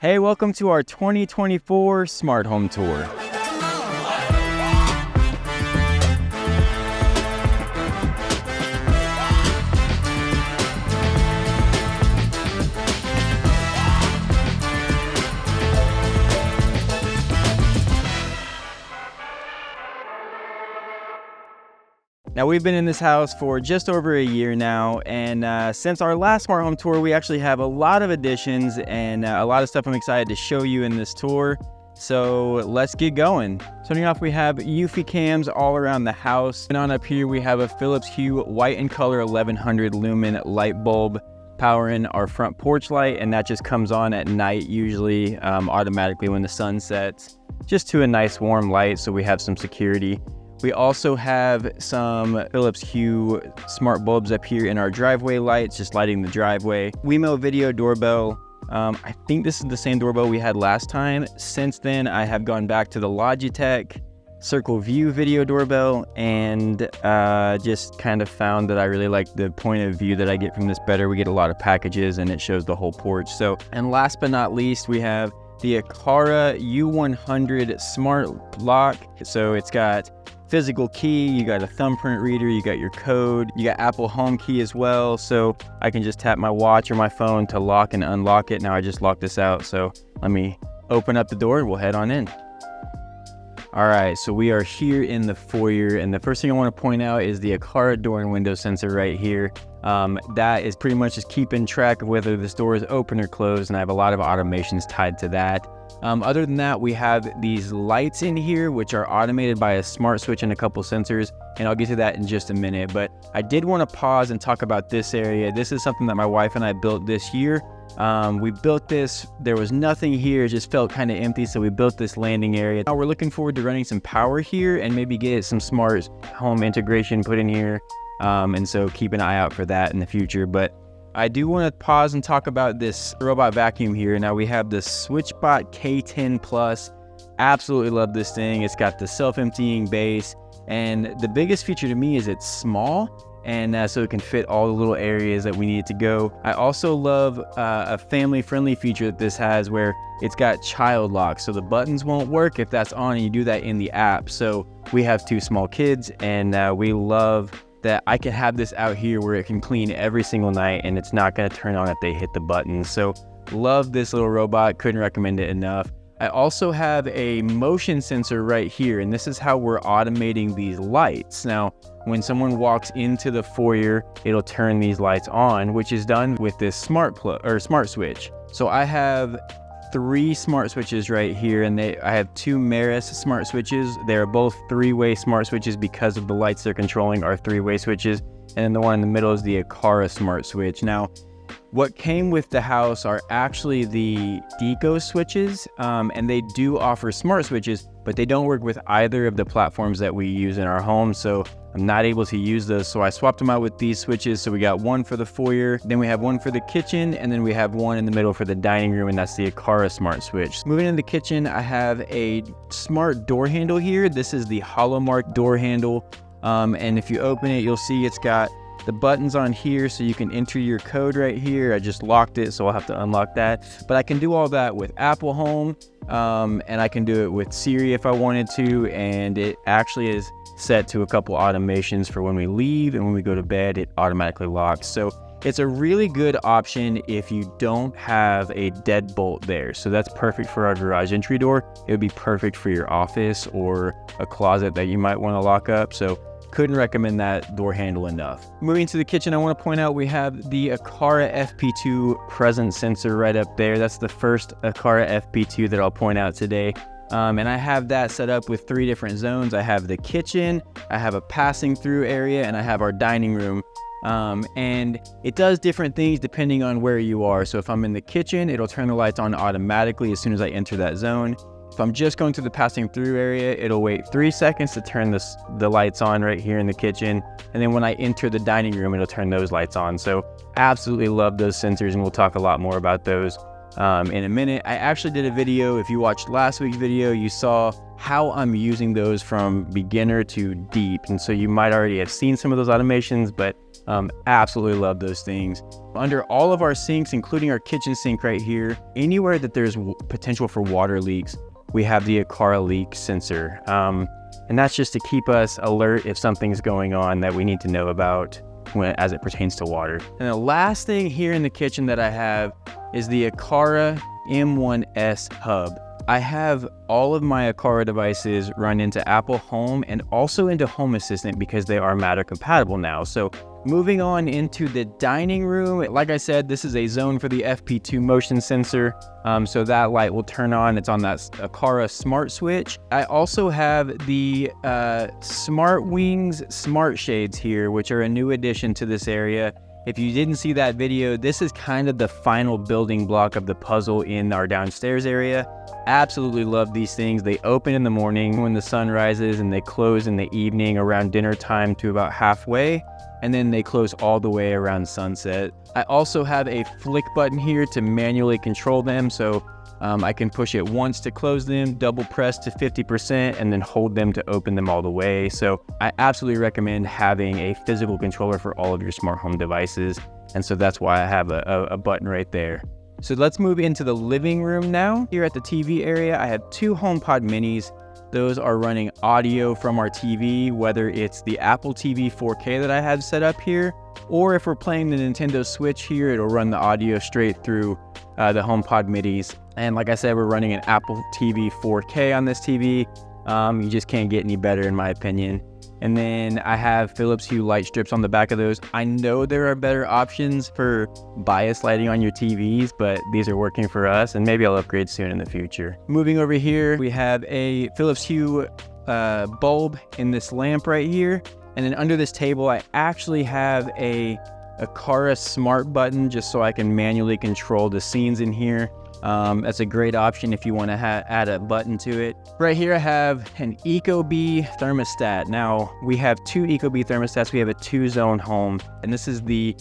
Hey, welcome to our 2024 Smart Home Tour. Now, we've been in this house for just over a year now, and since our last Smart Home Tour, we actually have a lot of additions and a lot of stuff I'm excited to show you in this tour. So let's get going. Starting off, we have Eufy cams all around the house. And on up here, we have a Philips Hue white and color 1100 lumen light bulb powering our front porch light, and that just comes on at night, usually automatically when the sun sets, just to a nice warm light so we have some security. We also have some Philips Hue smart bulbs up here in our driveway lights, just lighting the driveway. Wemo video doorbell. I think this is the same doorbell we had last time. Since then, I have gone back to the Logitech Circle View video doorbell and just kind of found that I really like the point of view that I get from this better. We get a lot of packages and it shows the whole porch. So, and last but not least, we have the Aqara U100 smart lock. So it's got physical key, you got a thumbprint reader, you got your code, you got Apple Home Key as well, so I can just tap my watch or my phone to lock and unlock it. Now I just locked this out, so let me open up the door and we'll head on in. All right, so we are here in the foyer, and the first thing I want to point out is the Aqara door and window sensor right here. That is pretty much just keeping track of whether this door is open or closed, and I have a lot of automations tied to that. Other than that, we have these lights in here, which are automated by a smart switch and a couple sensors, and I'll get to that in just a minute. But I did want to pause and talk about this area. This is something that my wife and I built this year. We built this, there was nothing here, it just felt kind of empty, so we built this landing area. Now we're looking forward to running some power here and maybe get some smart home integration put in here, and so keep an eye out for that in the future. But I do want to pause and talk about this robot vacuum here. Now we have the SwitchBot K10 Plus. Absolutely love this thing. It's got the self-emptying base, and the biggest feature to me is it's small, and so it can fit all the little areas that we need to go. I also love a family-friendly feature that this has where it's got child lock, so the buttons won't work if that's on, and you do that in the app. So we have two small kids, and we love that I can have this out here where it can clean every single night and it's not going to turn on if they hit the button. So love this little robot, couldn't recommend it enough. I also have a motion sensor right here, and this is how we're automating these lights. Now, when someone walks into the foyer, it'll turn these lights on, which is done with this smart switch. So I have 3 smart switches right here, and I have 2 Meris smart switches. They're both 3-way smart switches because of the lights they're controlling are 3-way switches. And then the one in the middle is the Aqara smart switch. Now, what came with the house are actually the Deco switches, and they do offer smart switches, but they don't work with either of the platforms that we use in our home, so I'm not able to use those. So I swapped them out with these switches. So we got one for the foyer, then we have one for the kitchen, and then we have one in the middle for the dining room, and that's the Aqara smart switch. Moving into the kitchen, I have a smart door handle here. This is the Holomark door handle, and if you open it, you'll see it's got the buttons on here, so you can enter your code right here. I just locked it, so I'll have to unlock that. But I can do all that with Apple Home, and I can do it with Siri if I wanted to, and it actually is set to a couple automations for when we leave, and when we go to bed, it automatically locks. So it's a really good option if you don't have a deadbolt there. So that's perfect for our garage entry door. It would be perfect for your office or a closet that you might want to lock up. So couldn't recommend that door handle enough. Moving to the kitchen, I want to point out we have the Aqara FP2 presence sensor right up there. That's the first Aqara FP2 that I'll point out today. And I have that set up with 3 different zones. I have the kitchen, I have a passing through area, and I have our dining room. And it does different things depending on where you are. So if I'm in the kitchen, it'll turn the lights on automatically as soon as I enter that zone. If I'm just going to the passing through area, it'll wait 3 seconds to turn the lights on right here in the kitchen. And then when I enter the dining room, it'll turn those lights on. So absolutely love those sensors, and we'll talk a lot more about those in a minute. I actually did a video. If you watched last week's video, you saw how I'm using those from beginner to deep. And so you might already have seen some of those automations, but Absolutely love those things. Under all of our sinks, including our kitchen sink right here, anywhere that there's potential for water leaks, we have the Aqara leak sensor. And that's just to keep us alert if something's going on that we need to know about as it pertains to water. And the last thing here in the kitchen that I have is the Aqara M1S hub. I have all of my Aqara devices run into Apple Home and also into Home Assistant because they are Matter compatible now. So moving on into the dining room, like I said, this is a zone for the FP2 motion sensor. So that light will turn on. It's on that Aqara smart switch. I also have the SmartWings smart shades here, which are a new addition to this area. If you didn't see that video, this is kind of the final building block of the puzzle in our downstairs area. Absolutely love these things. They open in the morning when the sun rises and they close in the evening around dinner time to about halfway, and then they close all the way around sunset. I also have a flick button here to manually control them, so I can push it once to close them, double press to 50%, and then hold them to open them all the way. So I absolutely recommend having a physical controller for all of your smart home devices. And so that's why I have a button right there. So let's move into the living room now. Here at the TV area, I have two HomePod minis. Those are running audio from our TV, whether it's the Apple TV 4K that I have set up here, or if we're playing the Nintendo Switch here, it'll run the audio straight through the HomePod minis. And like I said, we're running an Apple TV 4K on this TV. You just can't get any better in my opinion. And then I have Philips Hue light strips on the back of those. I know there are better options for bias lighting on your TVs, but these are working for us, and maybe I'll upgrade soon in the future. Moving over here, we have a Philips Hue bulb in this lamp right here. And then under this table, I actually have a Aqara smart button just so I can manually control the scenes in here. That's a great option if you want to add a button to it. Right here I have an Ecobee thermostat. Now we have two Ecobee thermostats. We have a 2-zone home, and this is the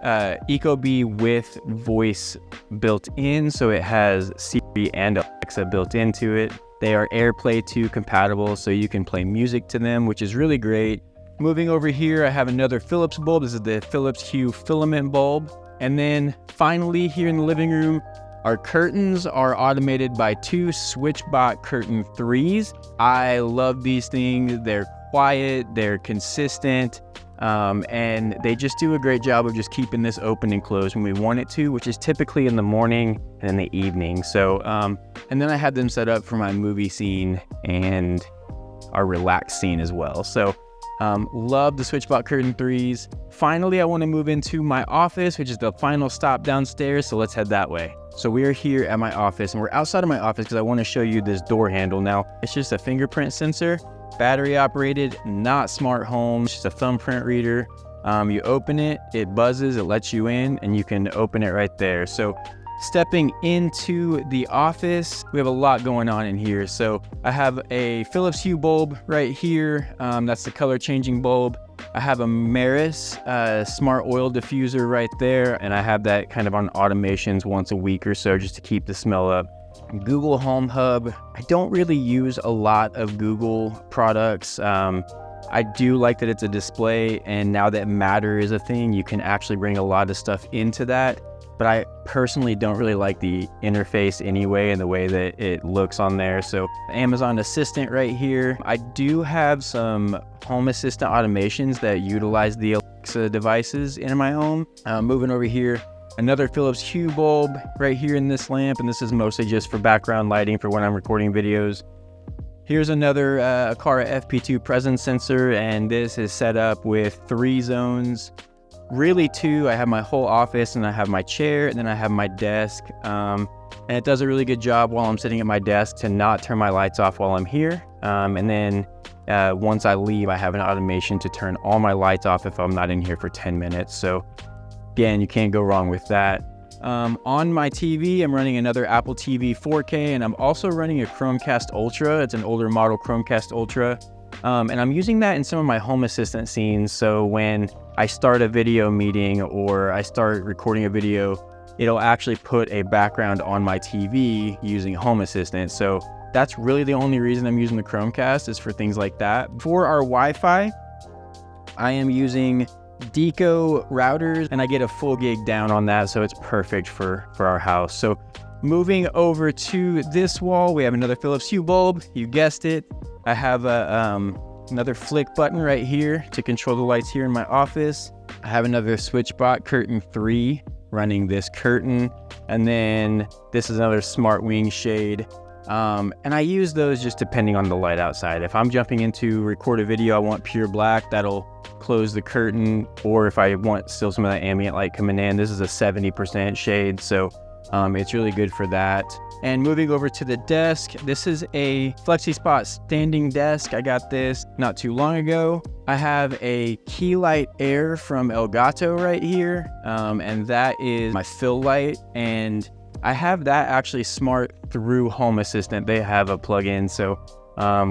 Ecobee with voice built in, so it has Siri and Alexa built into it. They are AirPlay 2 compatible, so you can play music to them, which is really great. Moving over here, I have another Philips bulb. This is the Philips Hue filament bulb. And then finally here in the living room, our curtains are automated by two SwitchBot Curtain 3s. I love these things. They're quiet, they're consistent, and they just do a great job of just keeping this open and closed when we want it to, which is typically in the morning and in the evening. So, and then I have them set up for my movie scene and our relaxed scene as well. So, love the SwitchBot Curtain 3s. Finally, I want to move into my office, which is the final stop downstairs. So let's head that way. So we are here at my office, and we're outside of my office because I want to show you this door handle. Now, it's just a fingerprint sensor, battery operated, not smart home, it's just a thumbprint reader. You open it, it buzzes, it lets you in, and you can open it right there. So stepping into the office, we have a lot going on in here. So I have a Philips Hue bulb right here. That's the color changing bulb. I have a Maris smart oil diffuser right there, and I have that kind of on automations once a week or so just to keep the smell up. Google Home Hub. I don't really use a lot of Google products. I do like that it's a display, and now that Matter is a thing, you can actually bring a lot of stuff into that. But I personally don't really like the interface anyway and the way that it looks on there. So Amazon Assistant right here. I do have some Home Assistant automations that utilize the Alexa devices in my home. Moving over here, another Philips Hue bulb right here in this lamp, and this is mostly just for background lighting for when I'm recording videos. Here's another Aqara FP2 presence sensor, and this is set up with 3 zones. Really 2. I have my whole office, and I have my chair, and then I have my desk. And it does a really good job while I'm sitting at my desk to not turn my lights off while I'm here. And then once I leave, I have an automation to turn all my lights off if I'm not in here for 10 minutes. So again, you can't go wrong with that. On my TV, I'm running another Apple TV 4K, and I'm also running a Chromecast Ultra. It's an older model Chromecast Ultra. And I'm using that in some of my Home Assistant scenes. So when I start a video meeting or I start recording a video, it'll actually put a background on my TV using Home Assistant. So that's really the only reason I'm using the Chromecast, is for things like that. For our Wi-Fi, I am using Deco routers, and I get a full gig down on that, so it's perfect for our house. So moving over to this wall, we have another Philips Hue bulb. You guessed it. I have another flick button right here to control the lights here in my office. I have another SwitchBot curtain 3 running this curtain, and then this is another SmartWing shade. And I use those just depending on the light outside. If I'm jumping into record a video, I want pure black, that'll close the curtain. Or if I want still some of that ambient light coming in, this is a 70% shade, so it's really good for that. And moving over to the desk, this is a FlexiSpot standing desk. I got this not too long ago. I have a Keylight Air from Elgato right here, and that is my fill light. And I have that actually smart through Home Assistant. They have a plugin, so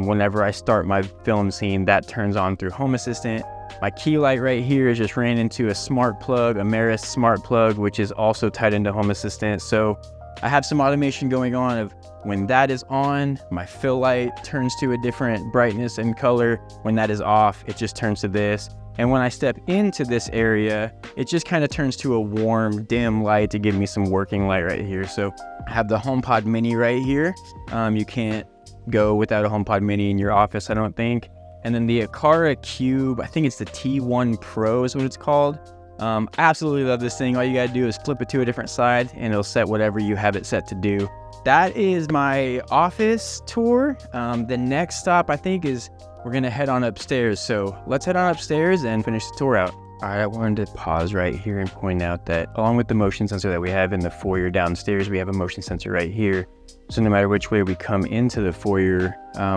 whenever I start my film scene, that turns on through Home Assistant. My key light right here is just ran into a smart plug, a Meris smart plug, which is also tied into Home Assistant. So I have some automation going on of when that is on, my fill light turns to a different brightness and color. When that is off, it just turns to this. And when I step into this area, it just kind of turns to a warm, dim light to give me some working light right here. So I have the HomePod Mini right here. You can't go without a HomePod Mini in your office, I don't think. And then the Aqara Cube, I think it's the T1 Pro is what it's called. I absolutely love this thing. All you gotta do is flip it to a different side and it'll set whatever you have it set to do. That is my office tour. The next stop, I think, is we're gonna head on upstairs. So let's head on upstairs and finish the tour out. All right, I wanted to pause right here and point out that along with the motion sensor that we have in the foyer downstairs, we have a motion sensor right here. So no matter which way we come into the foyer,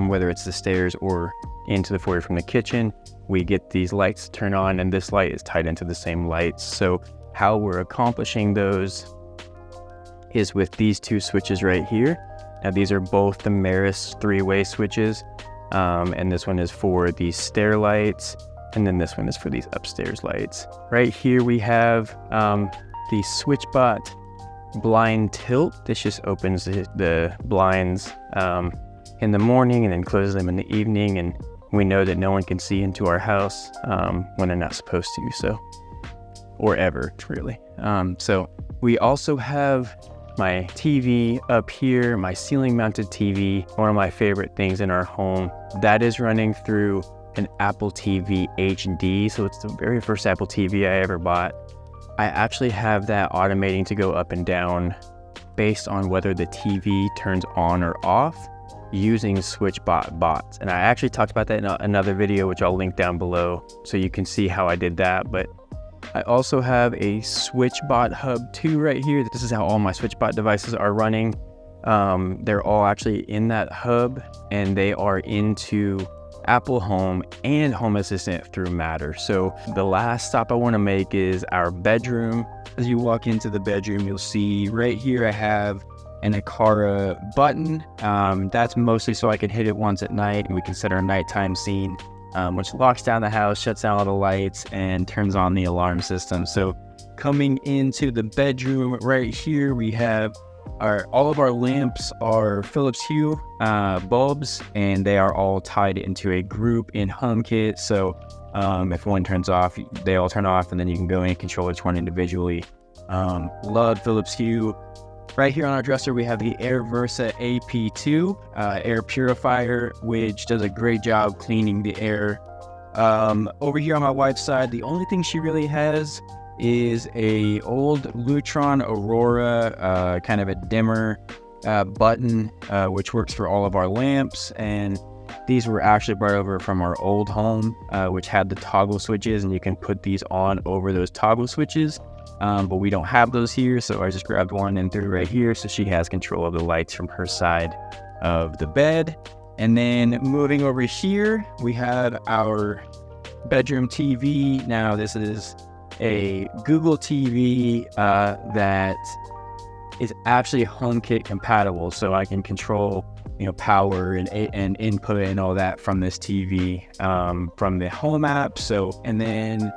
whether it's the stairs or into the foyer from the kitchen, we get these lights to turn on, and this light is tied into the same lights. So how we're accomplishing those is with these two switches right here. Now these are both the Meris 3-way switches, and this one is for these stair lights, and then this one is for these upstairs lights. Right here we have the SwitchBot blind tilt. This just opens the blinds in the morning and then closes them in the evening, and we know that no one can see into our house when they're not supposed to, so, or ever, really. So we also have my TV up here, my ceiling mounted TV, one of my favorite things in our home. That is running through an Apple TV HD, so it's the very first Apple TV I ever bought. I actually have that automating to go up and down based on whether the TV turns on or off using SwitchBot bots. And I actually talked about that in another video, which I'll link down below so you can see how I did that. But I also have a SwitchBot Hub 2 right here. This is how all my SwitchBot devices are running. They're all actually in that hub, and they are into Apple Home and Home Assistant through Matter. So the last stop I want to make is our bedroom. As you walk into the bedroom, you'll see right here I have an Aqara button. That's mostly so I can hit it once at night and we can set our nighttime scene, which locks down the house, shuts down all the lights, and turns on the alarm system. So coming into the bedroom right here, we have all of our lamps are Philips Hue bulbs, and they are all tied into a group in HomeKit. So if one turns off, they all turn off, and then you can go in and control each one individually. Love Philips Hue. Right here on our dresser, we have the AirVersa AP2 air purifier, which does a great job cleaning the air. Over here on my wife's side, the only thing she really has is a old Lutron Aurora, kind of a dimmer button, which works for all of our lamps. And these were actually brought over from our old home, which had the toggle switches, and you can put these on over those toggle switches. But we don't have those here, so I just grabbed one and threw it right here, so she has control of the lights from her side of the bed. And then moving over here, we have our bedroom TV. Now this is a Google TV that is actually HomeKit compatible, so I can control, power and input and all that from this TV from the Home app. So, and then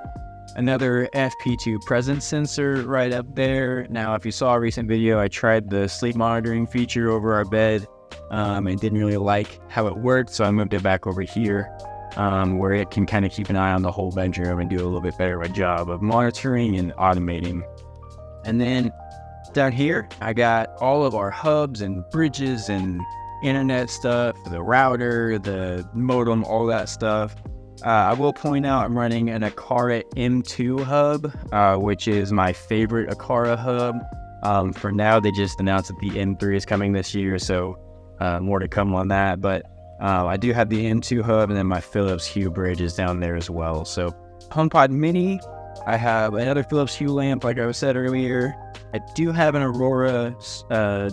another FP2 presence sensor right up there. Now, if you saw a recent video, I tried the sleep monitoring feature over our bed and didn't really like how it worked, so I moved it back over here. where it can kind of keep an eye on the whole bedroom and do a little bit better of a job of monitoring and automating. And then down here, I got all of our hubs and bridges and internet stuff, the router, the modem, all that stuff. I will point out I'm running an Aqara M2 hub, which is my favorite Aqara hub. For now, they just announced that the M3 is coming this year, so more to come on that. But I do have the M2 hub, and then my Philips Hue bridge is down there as well. So HomePod Mini, I have another Philips Hue lamp, like I said earlier. I do have an Aurora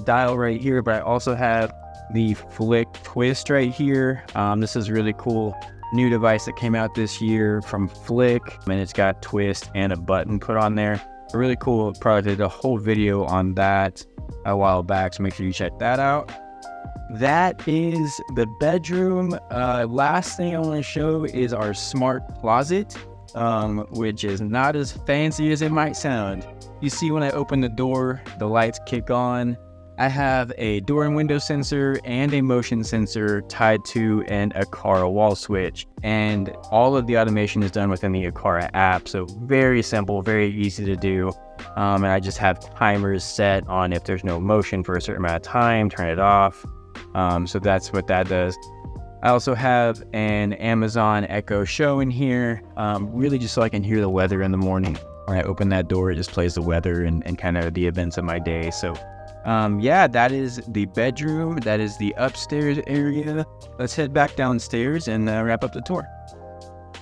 dial right here, but I also have the Flick Twist right here. This is really cool. New device that came out this year from Flick, and it's got twist and a button put on there. A really cool product. I did a whole video on that a while back, so make sure you check that out. That is the bedroom. Last thing I want to show is our smart closet, which is not as fancy as it might sound. You see when I open the door, the lights kick on. I have a door and window sensor and a motion sensor tied to an Aqara wall switch. And all of the automation is done within the Aqara app. So very simple, very easy to do. And I just have timers set on if there's no motion for a certain amount of time, turn it off. So that's what that does. I also have an Amazon Echo Show in here, really just so I can hear the weather in the morning. When I open that door, it just plays the weather and kind of the events of my day. So yeah, that is the bedroom. That is the upstairs area. Let's head back downstairs and wrap up the tour.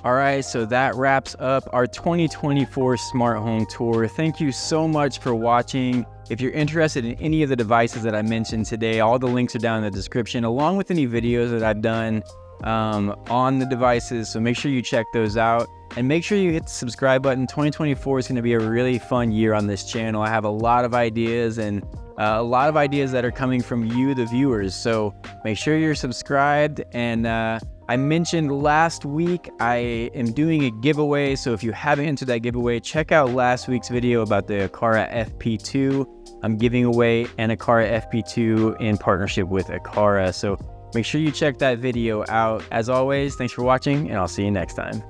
All right, so that wraps up our 2024 Smart Home Tour. Thank you so much for watching. If you're interested in any of the devices that I mentioned today, all the links are down in the description, along with any videos that I've done on the devices. So make sure you check those out. And make sure you hit the subscribe button. 2024 is going to be a really fun year on this channel. I have a lot of ideas and a lot of ideas that are coming from you, the viewers. So make sure you're subscribed. And I mentioned last week I am doing a giveaway. So if you haven't entered that giveaway, check out last week's video about the Aqara FP2. I'm giving away an Aqara FP2 in partnership with Aqara. So make sure you check that video out. As always, thanks for watching, and I'll see you next time.